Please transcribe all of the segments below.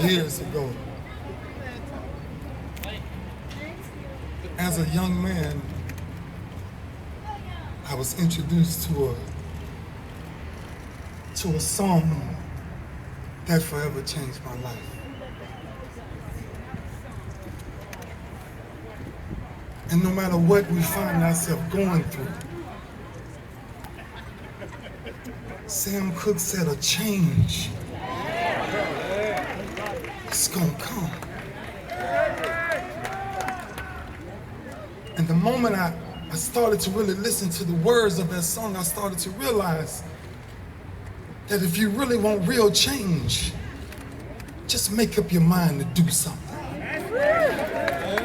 Years ago, as a young man, I was introduced to a song that forever changed my life. And no matter what we find ourselves going through, Sam Cooke said a change is gonna come. And the moment I started to really listen to the words of that song, I started to realize that if you really want real change, just make up your mind to do something.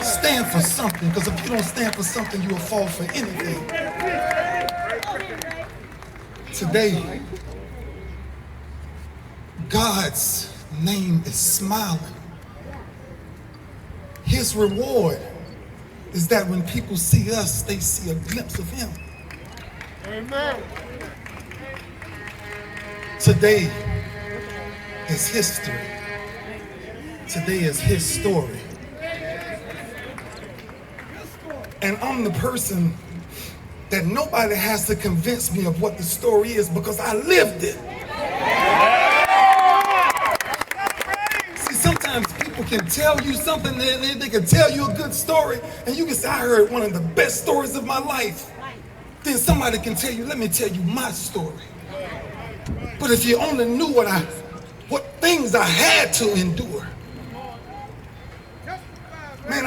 Stand for something, because if you don't stand for something, you will fall for anything. Today, God's name is smiling. His reward is that when people see us, they see a glimpse of him. Amen. Today is history. Today is his story. And I'm the person that nobody has to convince me of what the story is, because I lived it. See, sometimes people can tell you something, they can tell you a good story, and you can say, I heard one of the best stories of my life. Then somebody can tell you, let me tell you my story. But if you only knew what things I had to endure. Man,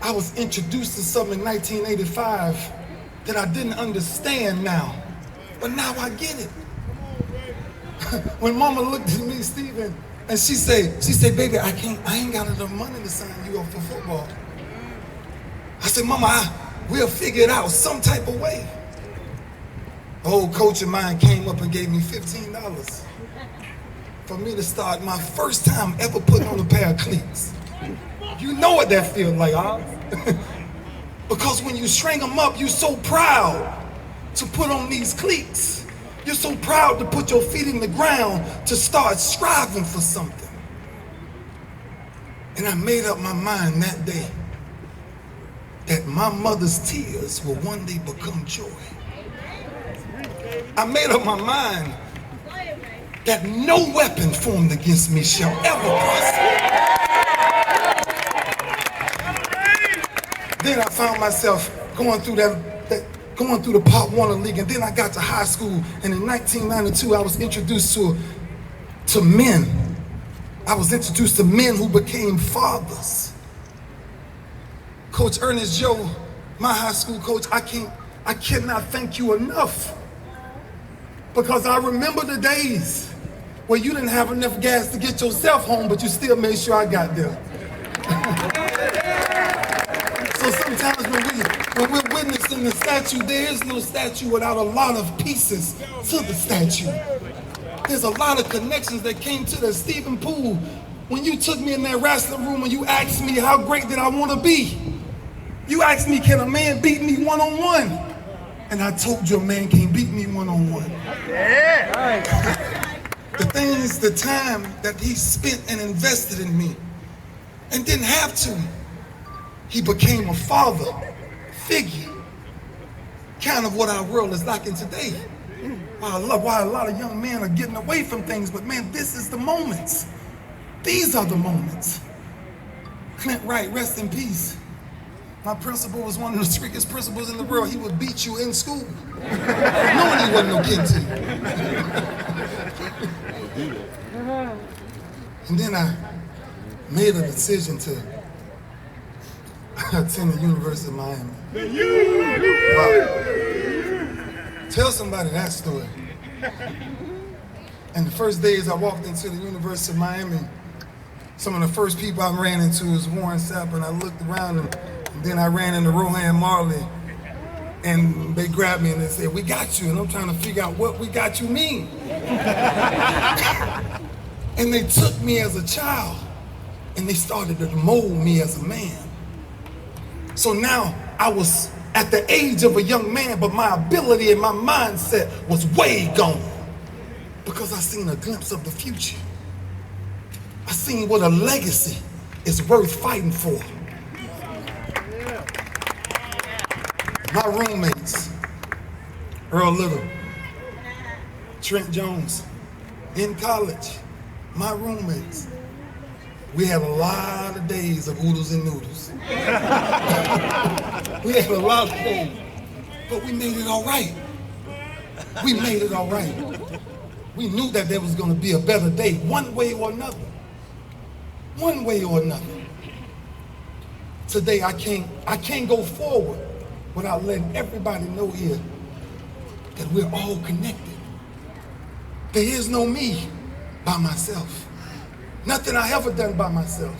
I was introduced to something in 1985 that I didn't understand now, but now I get it. When Mama looked at me, Stephen, and she said, baby, I ain't got enough money to sign you up for football. I said, Mama, we'll figure it out some type of way. An old coach of mine came up and gave me $15 for me to start my first time ever putting on a pair of cleats. You know what that feels like, huh? Because when you string them up, you're so proud to put on these cleats. You're so proud to put your feet in the ground to start striving for something. And I made up my mind that day that my mother's tears will one day become joy. I made up my mind that no weapon formed against me shall ever prosper. Then I found myself going through the Pop Warner League, and then I got to high school, and in 1992 I was introduced to men. I was introduced to men who became fathers. Coach Ernest Joe, my high school coach, I cannot thank you enough, because I remember the days where you didn't have enough gas to get yourself home, but you still made sure I got there. So sometimes when we're witnessing the statue, there is no statue without a lot of pieces to the statue. There's a lot of connections that came to the Stephen Poole. When you took me in that wrestling room and you asked me how great did I want to be, you asked me, can a man beat me one-on-one? And I told you a man can't beat me one-on-one. Yeah. The time that he spent and invested in me and didn't have to. He became a father figure, kind of what our world is like in today. Why a lot of young men are getting away from things, but man, this is the moments. These are the moments. Clint Wright, rest in peace. My principal was one of the strictest principals in the world. He would beat you in school, knowing he wasn't no kid to you. And then I made a decision to attend the University of Miami. Wow. Tell somebody that story. And the first days I walked into the University of Miami, some of the first people I ran into was Warren Sapp, and I looked around, and then I ran into Rohan Marley, and they grabbed me and they said, we got you. And I'm trying to figure out what we got you mean. And they took me as a child, and they started to mold me as a man. So now I was at the age of a young man, but my ability and my mindset was way gone because I seen a glimpse of the future. I seen what a legacy is worth fighting for. My roommates, Earl Little, Trent Jones, in college, my roommates, we had a lot of days of oodles and noodles. We had a lot of days, but we made it all right. We made it all right. We knew that there was going to be a better day, one way or another. One way or another. Today, I can't go forward without letting everybody know here that we're all connected. There is no me by myself. Nothing I ever done by myself.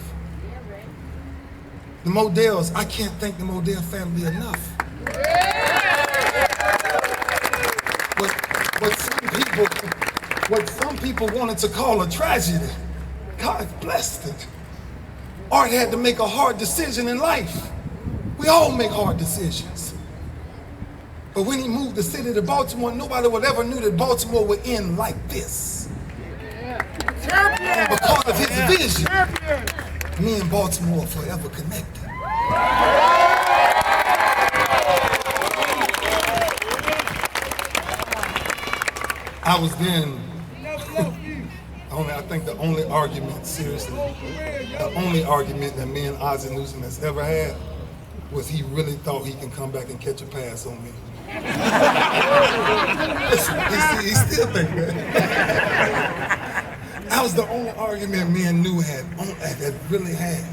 The Models, I can't thank the Model family enough. What some people wanted to call a tragedy, God blessed it. Art had to make a hard decision in life. We all make hard decisions. But when he moved the city to Baltimore, nobody would ever knew that Baltimore would end like this. And because of his vision, me and Baltimore are forever connected. I was then, I think the only argument, seriously, the only argument that me and Ozzie Newsome has ever had was he really thought he can come back and catch a pass on me. He still think that. That was the only argument me and New had really had.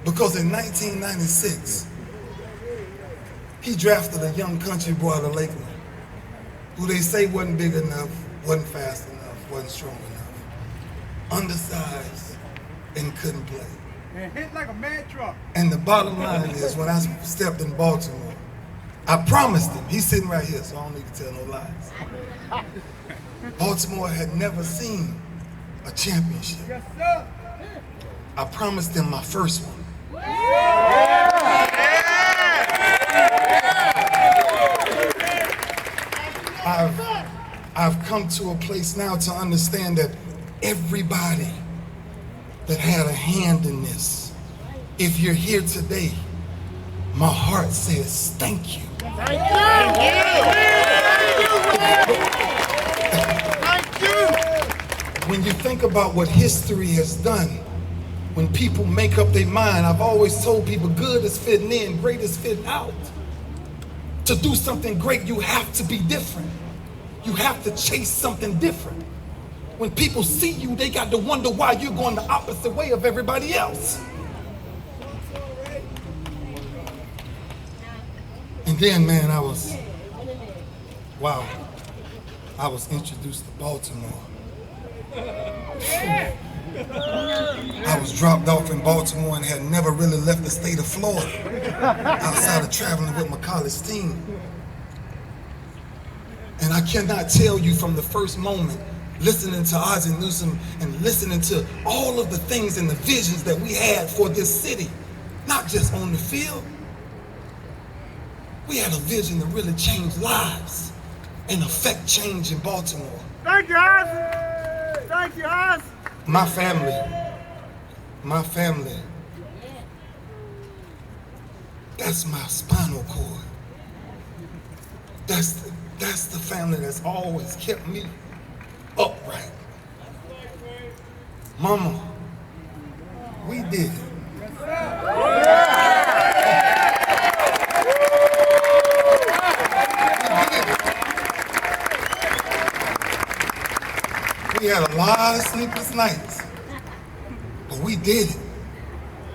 Because in 1996, he drafted a young country boy out of Lakeland, who they say wasn't big enough, wasn't fast enough, wasn't strong enough, undersized, and couldn't play. And hit like a mad truck. And the bottom line is, when I stepped in Baltimore, I promised him, he's sitting right here, so I don't need to tell no lies. Baltimore had never seen a championship. Yes, sir. I promised him my first one. I've come to a place now to understand that everybody that had a hand in this, if you're here today, my heart says thank you. Thank you. When you think about what history has done, when people make up their mind, I've always told people good is fitting in, great is fitting out. To do something great, you have to be different. You have to chase something different. When people see you, they got to wonder why you're going the opposite way of everybody else. And then, man, I was introduced to Baltimore. I was dropped off in Baltimore and had never really left the state of Florida outside of traveling with my college team. And I cannot tell you from the first moment, listening to Ozzie Newsome and listening to all of the things and the visions that we had for this city, not just on the field. We had a vision to really change lives and affect change in Baltimore. Thank you, Oz. Thank you, Oz. My family, that's my spinal cord. That's the family that's always kept me upright. Mama, we did it. We had a lot of sleepless nights, but we did it.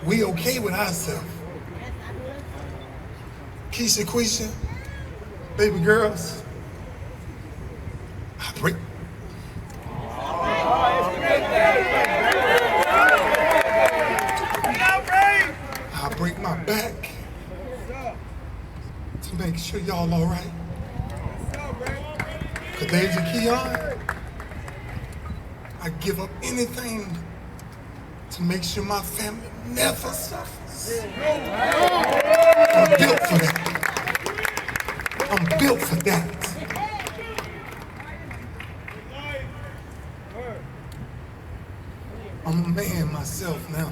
We okay with ourselves. Keisha, Quisha, baby girls, I break my back to make sure y'all all right. Kadeja Keon, I give up anything to make sure my family never suffers. I'm built for that. I'm built for that. I'm a man myself now.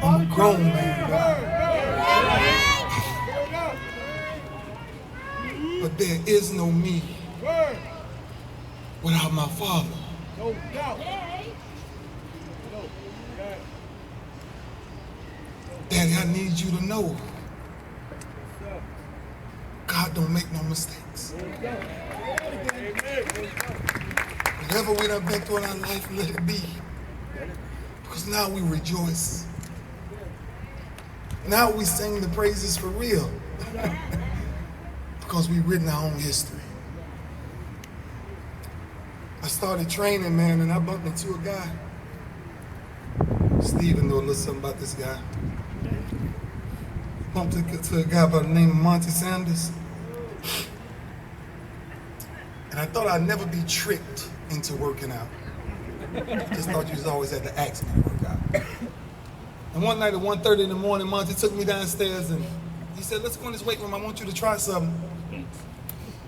I'm a grown man now. But there is no me without my Father. Daddy, I need you to know God don't make no mistakes. Whatever we done been through in our life, let it be. Because now we rejoice. Now we sing the praises for real. Because we've written our own history. I started training, man, and I bumped into a guy. Steven knew a little something about this guy. Bumped into a guy by the name of Monty Sanders. And I thought I'd never be tricked into working out. Just thought you was always had to ask me to work out. And one night at 1:30 in the morning, Monty took me downstairs and he said, let's go in this weight room, I want you to try something.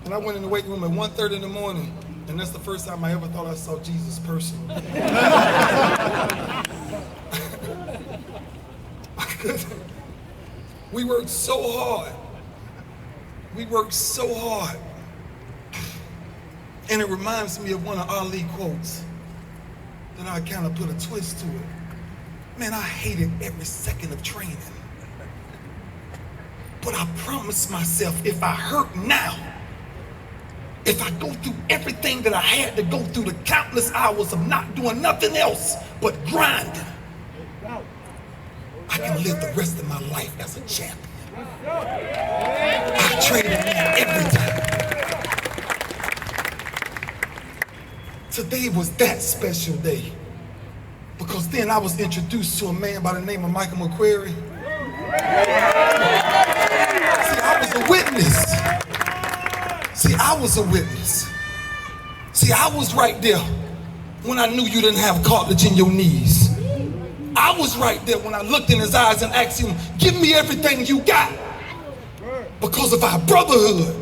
And I went in the weight room at 1:30 in the morning, and that's the first time I ever thought I saw Jesus personally. We worked so hard. We worked so hard. And it reminds me of one of Ali quotes that I kind of put a twist to it. Man, I hated every second of training. But I promised myself if I hurt now, if I go through everything that I had to go through, the countless hours of not doing nothing else but grinding, I can live the rest of my life as a champion. I traded every time. Today was that special day because then I was introduced to a man by the name of Michael McQuarrie. See, I was a witness. See, I was right there when I knew you didn't have cartilage in your knees. I was right there when I looked in his eyes and asked him, give me everything you got. Because of our brotherhood.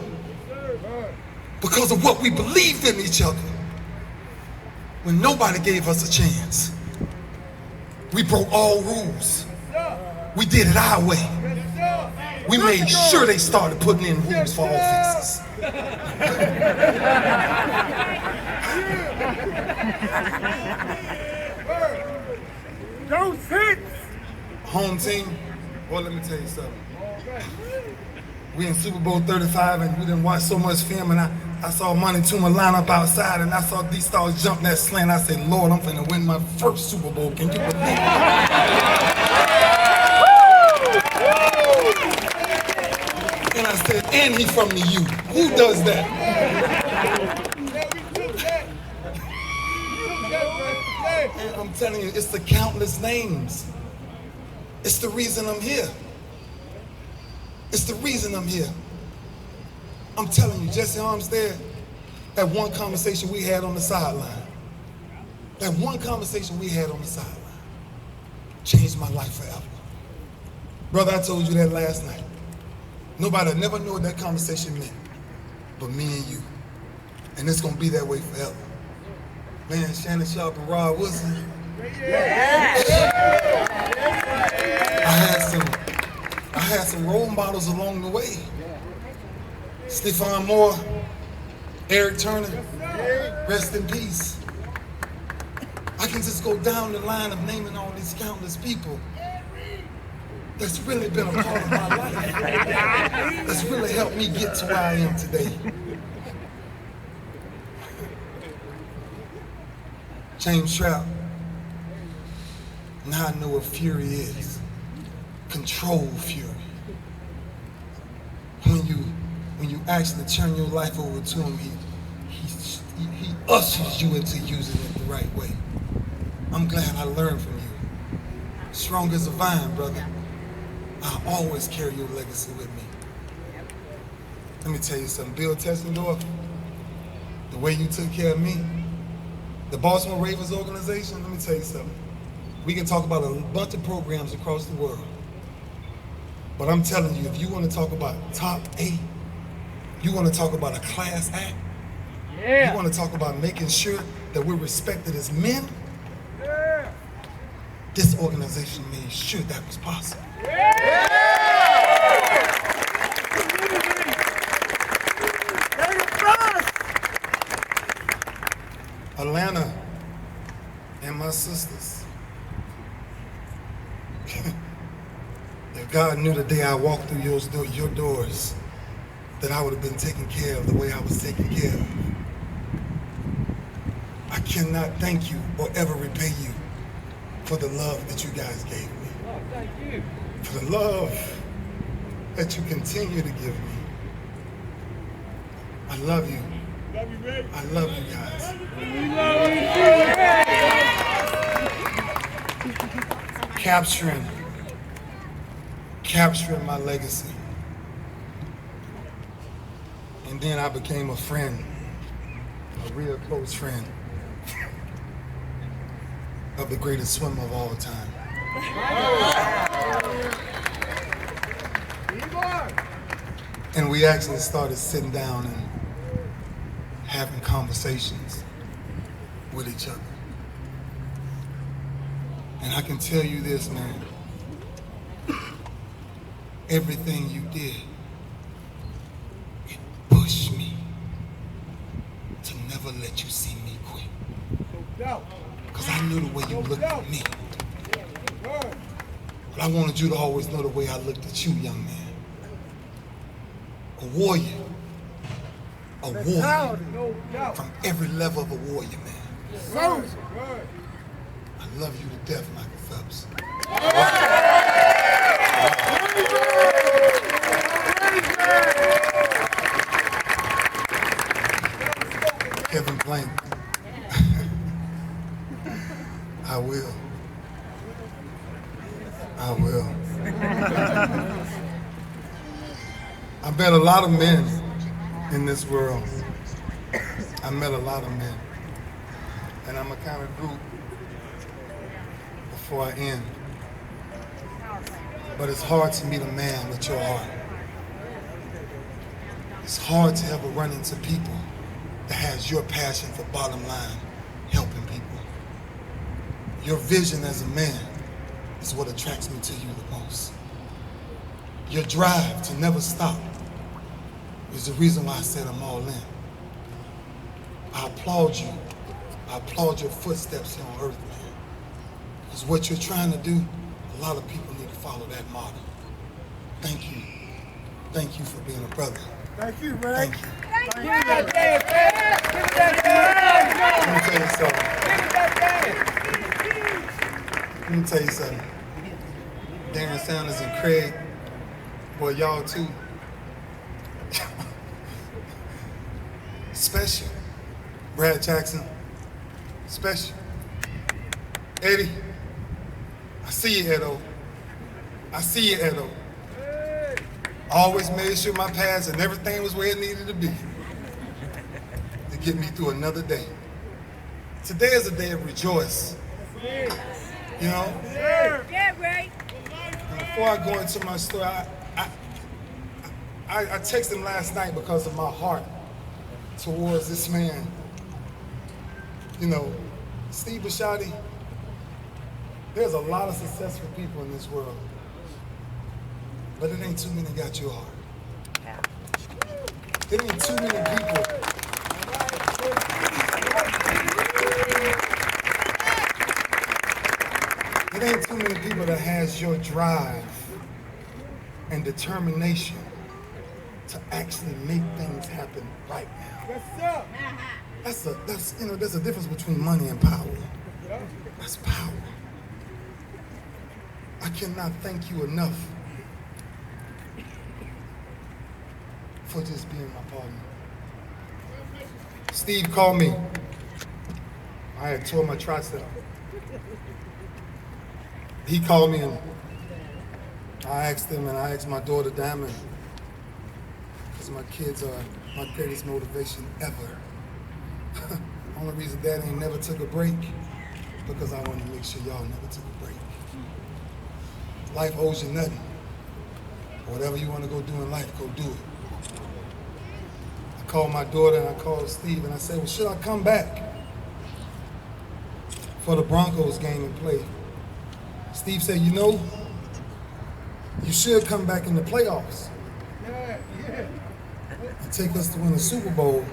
Because of what we believed in each other. When nobody gave us a chance. We broke all rules. We did it our way. We made sure they started putting in rules for offenses. Go six! Home team, well, let me tell you something. We in Super Bowl 35 and we didn't watch so much film, and I saw Money Tuma line up outside and I saw these stars jump that slant. I said, Lord, I'm finna win my first Super Bowl. Can you believe it? And I said, and he from the U. Who does that? And I'm telling you, it's the countless names. It's the reason I'm here. It's the reason I'm here. I'm telling you, Jesse Armstead, that one conversation we had on the sideline, changed my life forever. Brother, I told you that last night. Nobody never knew what that conversation meant, but me and you. And it's gonna be that way forever. Man, Shannon Sharp and Rod Woodson. I had some role models along the way. Stephon Moore, Eric Turner, rest in peace. I can just go down the line of naming all these countless people that's really been a part of my life. That's really helped me get to where I am today. James Trout. Now I know what fury is. Control fury. When you actually turn your life over to him, he ushers you into using it the right way. I'm glad I learned from you. Strong as a vine, brother. I'll always carry your legacy with me. Let me tell you something. Bill Tessendorf, the way you took care of me, the Baltimore Ravens organization, let me tell you something. We can talk about a bunch of programs across the world. But I'm telling you, if you want to talk about top 8, you want to talk about a class act, you want to talk about making sure that we're respected as men, this organization made sure that was possible. Atlanta and my sisters, if God knew the day I walked through your doors, that I would have been taken care of the way I was taken care of. I cannot thank you or ever repay you for the love that you guys gave me. Thank you. For the love that you continue to give me. I love you. Love you, baby. I love you guys. We love you. Capturing my legacy. And then I became a friend, a real close friend of the greatest swimmer of all time. And we actually started sitting down and having conversations with each other. And I can tell you this, man, everything you did, it pushed me to never let you see me quit. Because I knew the way you looked at me. But I wanted you to always know the way I looked at you, young man. A warrior. A warrior. From every level of a warrior, man. I love you to death, Michael Phelps. Kevin Plank. I will. I will. I met a lot of men in this world. I met a lot of men. And I'm a kind of group before I end. But it's hard to meet a man with your heart. It's hard to ever run into people that has your passion for bottom line, helping people. Your vision as a man is what attracts me to you the most. Your drive to never stop is the reason why I said I'm all in. I applaud you. I applaud your footsteps here on earth, man. Because what you're trying to do, a lot of people need to follow that model. Thank you. Thank you for being a brother. Thank you, man. Thank you. Give me that dance, man. Give me that dance. Let me tell you something. Give me that dance. Let me tell you something. Darren Sanders and Craig, boy, y'all too. Special. Brad Jackson, special. Eddie, I see you, Edo. I see you, Edo. Always made sure my pads and everything was where it needed to be to get me through another day. Today is a day of rejoice. You know? Yeah, right. And before I go into my story, I texted him last night because of my heart towards this man. You know, Steve Bisciotti, there's a lot of successful people in this world, but it ain't too many got your heart. It ain't too many people. It ain't too many people that has your drive and determination to actually make things happen right now. What's up? That's you know, there's a difference between money and power. That's power. I cannot thank you enough for just being my partner. Steve called me. I had tore my tricep. He called me and I asked him, and I asked my daughter Diamond, because my kids are my greatest motivation ever. Only reason Dad ain't never took a break, because I want to make sure y'all never took a break. Life owes you nothing. Whatever you want to go do in life, go do it. I called my daughter and I called Steve and I said, well, should I come back for the Broncos game and play? Steve said, you know, you should come back in the playoffs and take us to win the Super Bowl.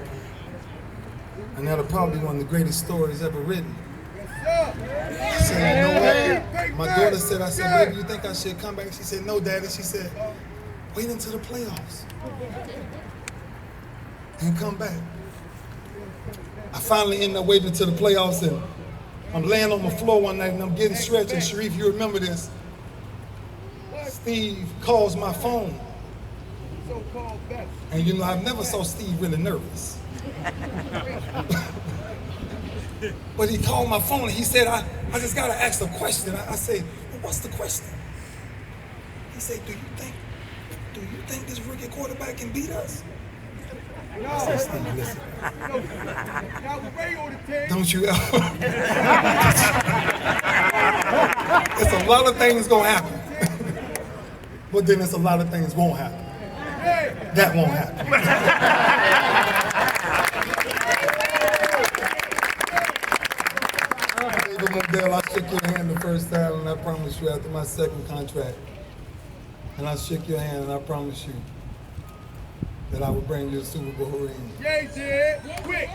And that'll probably be one of the greatest stories ever written. I said, you know what? My daughter said, I said, maybe you think I should come back? She said, no, Daddy. She said, wait until the playoffs and come back. I finally ended up waiting until the playoffs, and I'm laying on the floor one night and I'm getting stretched. And Sharif, you remember this? Steve calls my phone. And you know, I've never saw Steve really nervous. But he called my phone and he said, I just gotta ask a question. I said, well, what's the question? He said, do you think this rookie quarterback can beat us? I said, Steve, listen. Don't you ever. It's a lot of things gonna happen. But then there's a lot of things won't happen. That won't happen. Modell, I shook your hand the first time, and I promise you after my second contract, and I shook your hand, and I promise you that I will bring you a Super Bowl ring. Yeah, he did. Quick.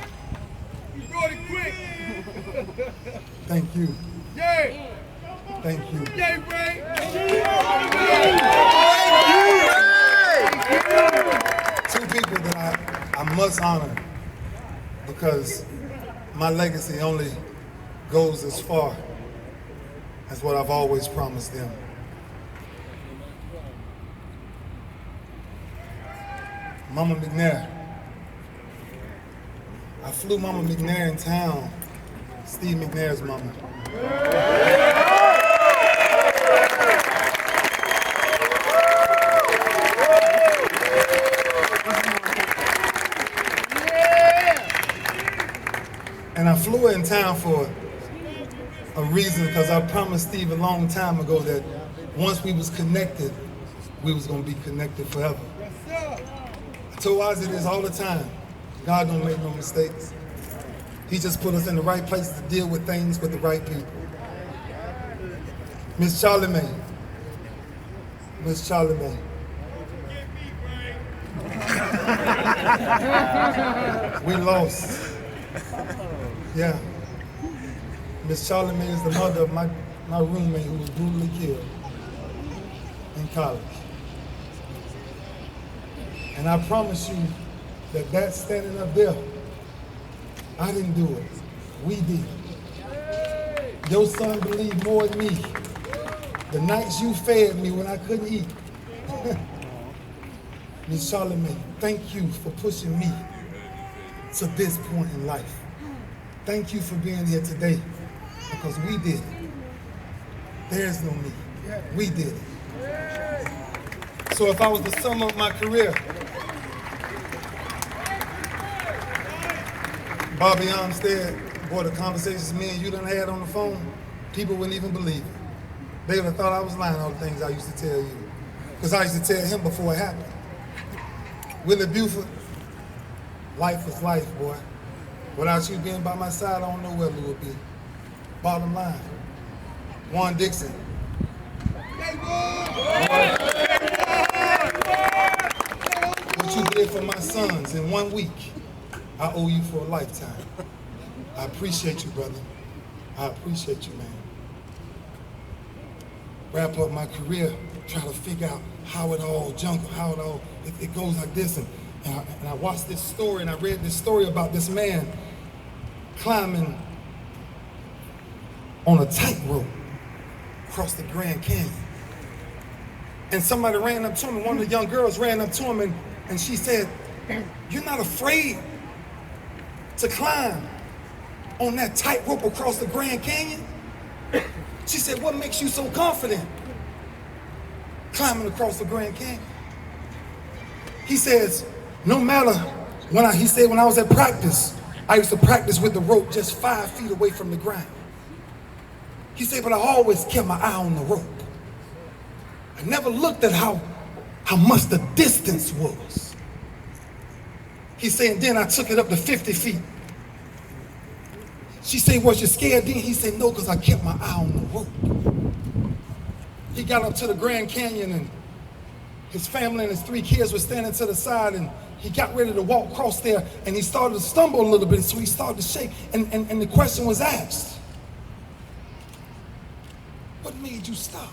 You brought it quick. Thank you. Yeah. Thank you. Yeah, Ray. Two people that I must honor because my legacy only goes as far as what I've always promised them. Mama McNair. I flew Mama McNair in town, Steve McNair's mama. And I flew her in town for a reason, because I promised Steve a long time ago that once we was connected, we was gonna be connected forever. I told Ozzy this all the time. God don't make no mistakes. He just put us in the right place to deal with things with the right people. Miss Charlie Mae. Miss Charlie Mae. We lost. Yeah. Miss Charlie Mae is the mother of my roommate who was brutally killed in college. And I promise you that standing up there, I didn't do it. We did. Your son believed more in me. The nights you fed me when I couldn't eat. Miss Charlie Mae, thank you for pushing me to this point in life. Thank you for being here today, because we did it. There's no me. We did it. So if I was to sum up my career, Bobby Armstead, boy, the conversations me and you done had on the phone, people wouldn't even believe it. They would have thought I was lying, all the things I used to tell you. Because I used to tell him before it happened. Willie Buford, life is life, boy. Without you being by my side, I don't know where Lou would be. Bottom line. Juan Dixon. What you did for my sons in 1 week, I owe you for a lifetime. I appreciate you, brother. I appreciate you, man. Wrap up my career, try to figure out how it all it goes like this. And I watched this story and I read this story about this man climbing on a tightrope across the Grand Canyon. And somebody ran up to him, and one of the young girls ran up to him and she said, "You're not afraid to climb on that tightrope across the Grand Canyon?" She said, "What makes you so confident climbing across the Grand Canyon?" He says, "No matter when I was at practice, I used to practice with the rope just 5 feet away from the ground." He said, "But I always kept my eye on the rope. I never looked at how how much the distance was. He said, and then I took it up to 50 feet. She said, was you scared then? He said, no, because I kept my eye on the rope. He got up to the Grand Canyon, and his family and his 3 kids were standing to the side, and he got ready to walk across there, and he started to stumble a little bit, so he started to shake, and the question was asked, what made you stop?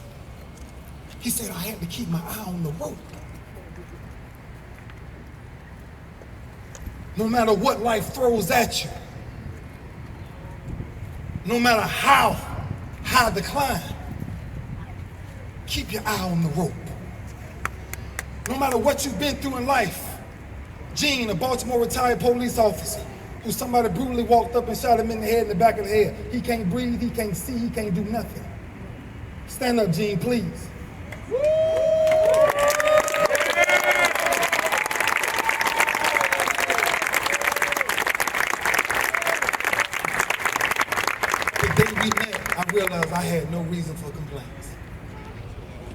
He said, I had to keep my eye on the rope. No matter what life throws at you, no matter how high the climb, keep your eye on the rope. No matter what you've been through in life, Gene, a Baltimore retired police officer, who somebody brutally walked up and shot him in the head, in the back of the head. He can't breathe, he can't see, he can't do nothing. Stand up, Gene, please. The day we met, I realized I had no reason for complaints.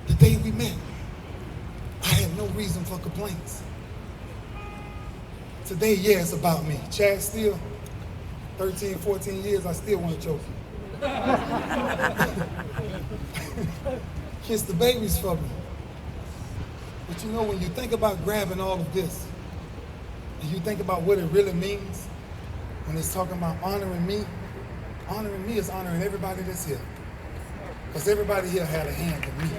The day we met, I had no reason for complaints. Today, yeah, it's about me. Chad, still 13, 14 years, I still want a trophy. Kiss the babies for me. But you know, when you think about grabbing all of this, and you think about what it really means, when it's talking about honoring me is honoring everybody that's here. Because everybody here had a hand in me.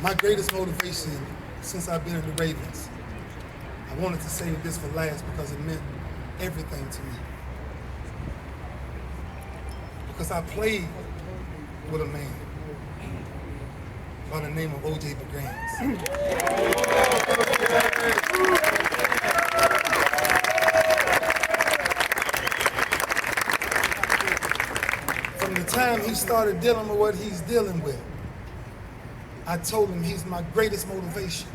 My greatest motivation since I've been in the Ravens, I wanted to save this for last because it meant everything to me. Because I played with a man by the name of O.J. Begrands. From the time he started dealing with what he's dealing with, I told him he's my greatest motivation.